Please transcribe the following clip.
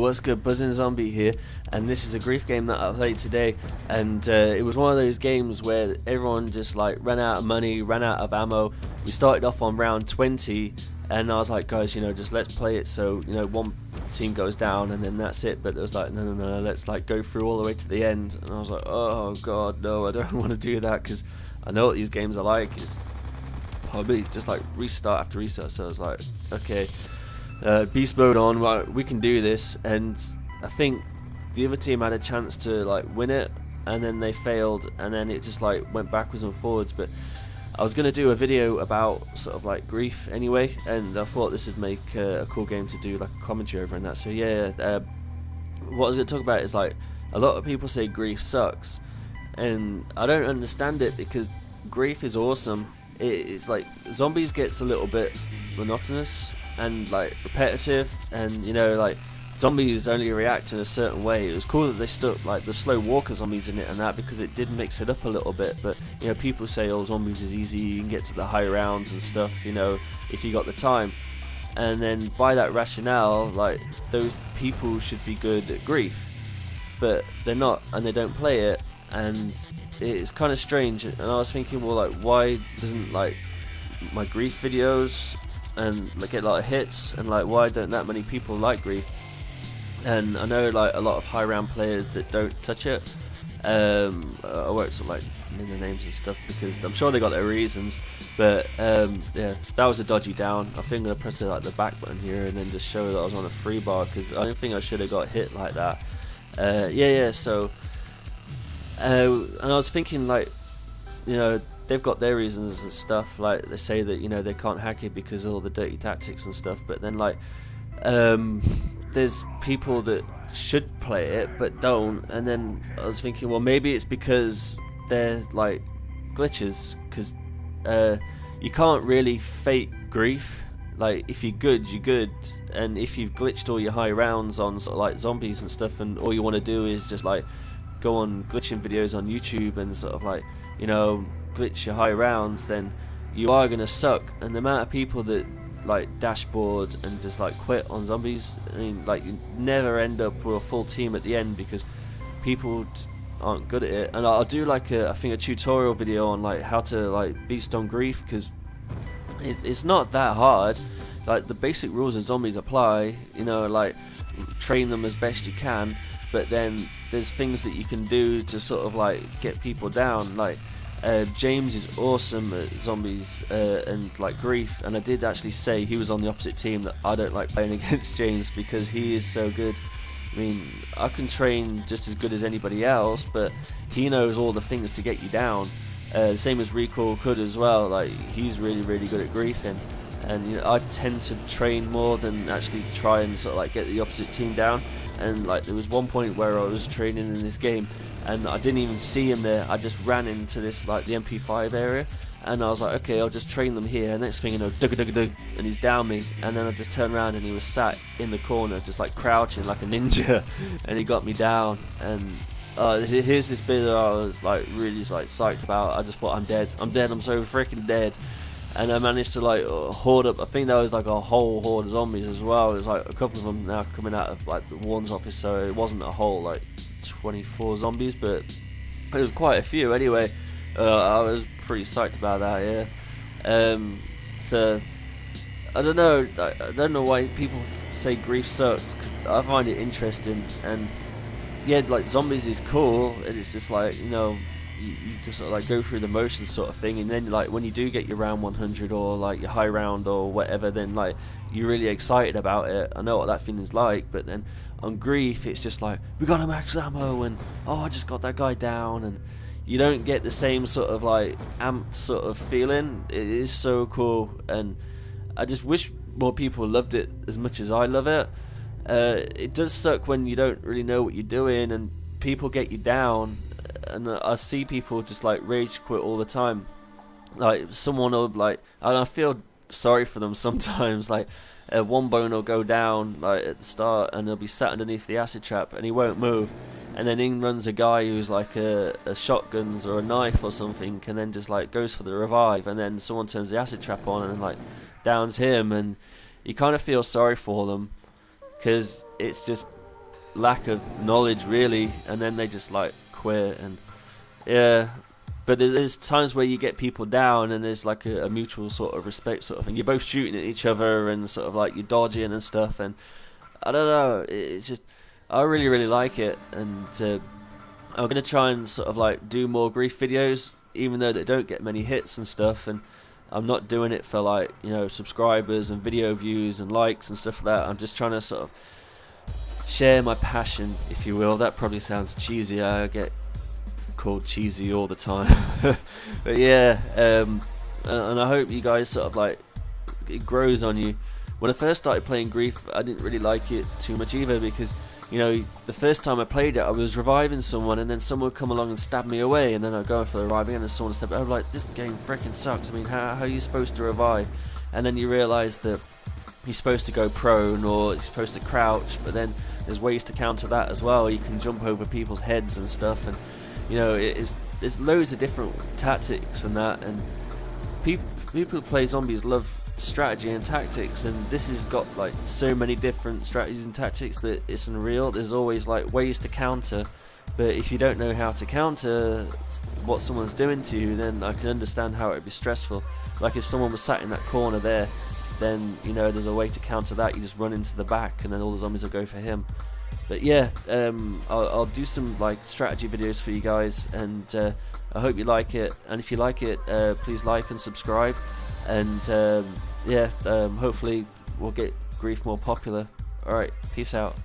what's good? Buzzing Zombie here, and this is a grief game that I played today, and it was one of those games where everyone just like ran out of money, ran out of ammo. We started off on round 20, and I was like, guys, just let's play it so one team goes down and then that's it. But it was like, no, let's like go through all the way to the end. And I was like, oh god, no, I don't want to do that, because I know what these games are like. It's probably just like restart after restart. So I was like, okay. Beast mode on, right, we can do this. And I think the other team had a chance to like win it, and then they failed, and then it just like went backwards and forwards. But I was going to do a video about sort of like grief anyway, and I thought this would make a cool game to do like a commentary over and that. So yeah, what I was going to talk about is like a lot of people say grief sucks, and I don't understand it, because grief is awesome. It's like Zombies gets a little bit monotonous and like repetitive, and like zombies only react in a certain way. It was cool that they stuck like the slow walker zombies in it and that, because it did mix it up a little bit. But people say, oh, zombies is easy, you can get to the high rounds and stuff, if you got the time. And then by that rationale, like those people should be good at grief, but they're not, and they don't play it, and it's kind of strange. And I was thinking, well, like, why doesn't like my grief videos and like get a lot of hits, and like why don't that many people like grief? And I know like a lot of high round players that don't touch it. I won't sort of like name their names and stuff, because I'm sure they got their reasons. But yeah, that was a dodgy down. I think I'm gonna press like the back button here and then just show that I was on a free bar, because I don't think I should have got hit like that. So and I was thinking, like, they've got their reasons and stuff. Like they say that they can't hack it because of all the dirty tactics and stuff. But then like there's people that should play it but don't. And then I was thinking, well, maybe it's because they're like glitches, because you can't really fake grief. Like if you're good, you're good, and if you've glitched all your high rounds on sort of like zombies and stuff, and all you want to do is just like go on glitching videos on YouTube and sort of like glitch your high rounds, then you are gonna suck. And the amount of people that like dashboard and just like quit on zombies, I mean, like you never end up with a full team at the end, because people just aren't good at it. And I'll do like I think a tutorial video on like how to like beast on grief, because it's not that hard. Like the basic rules of zombies apply, like train them as best you can, but then there's things that you can do to sort of like get people down. Like James is awesome at zombies and like grief, and I did actually say he was on the opposite team that I don't like playing against James, because he is so good. I mean, I can train just as good as anybody else, but he knows all the things to get you down. The same as Recall could as well. Like he's really good at griefing, and I tend to train more than actually try and sort of like get the opposite team down. And like there was one point where I was training in this game, and I didn't even see him there. I just ran into this like the MP5 area, and I was like, okay, I'll just train them here. And next thing you know, dug, and he's down me. And then I just turned around and he was sat in the corner, just like crouching like a ninja, and he got me down. And here's this bit that I was like really like psyched about. I just thought, I'm dead, I'm so freaking dead. And I managed to like hoard up, I think that was like a whole horde of zombies as well. There's like a couple of them now coming out of like the Warren's office, so it wasn't a whole like 24 zombies, but it was quite a few anyway. I was pretty psyched about that, yeah. So I don't know why people say grief sucks, because I find it interesting. And yeah, like zombies is cool, and it's just like you can sort of like go through the motions sort of thing, and then like when you do get your round 100 or like your high round or whatever, then like you're really excited about it. I know what that feeling's like. But then on grief, it's just like, we got a max ammo, and oh, I just got that guy down, and you don't get the same sort of like amped sort of feeling. It is so cool, and I just wish more people loved it as much as I love it. It does suck when you don't really know what you're doing and people get you down. And I see people just like rage quit all the time. Like someone will like, and I feel sorry for them sometimes. Like one bone will go down like at the start, and he'll be sat underneath the acid trap and he won't move. And then in runs a guy who's like a shotguns or a knife or something, and then just like goes for the revive, and then someone turns the acid trap on and like downs him, and you kind of feel sorry for them, because it's just lack of knowledge really, and then they just like quit. And yeah, but there's times where you get people down, and there's like a mutual sort of respect sort of thing. You're both shooting at each other, and sort of like you're dodging and stuff. And I don't know, it's just, I really like it. And I'm gonna try and sort of like do more grief videos, even though they don't get many hits and stuff. And I'm not doing it for like, you know, subscribers and video views and likes and stuff like that. I'm just trying to sort of share my passion, if you will. That probably sounds cheesy. I get called cheesy all the time. But yeah, and I hope you guys sort of like, it grows on you. When I first started playing Grief, I didn't really like it too much either, because, you know, the first time I played it, I was reviving someone, and then someone would come along and stab me away, and then I'd go for the revive again, and someone stabbed me. I was like, this game freaking sucks. I mean, how are you supposed to revive? And then you realise that you're supposed to go prone, or you're supposed to crouch, but then there's ways to counter that as well. You can jump over people's heads and stuff, and, you know, there's loads of different tactics and that, and people who play zombies love strategy and tactics, and this has got like so many different strategies and tactics that it's unreal. There's always like ways to counter, but if you don't know how to counter what someone's doing to you, then I can understand how it would be stressful. Like if someone was sat in that corner there, then, you know, there's a way to counter that. You just run into the back, and then all the zombies will go for him. But yeah, I'll do some like strategy videos for you guys, and I hope you like it. And if you like it, please like and subscribe. And yeah, hopefully we'll get Grief more popular. Alright, peace out.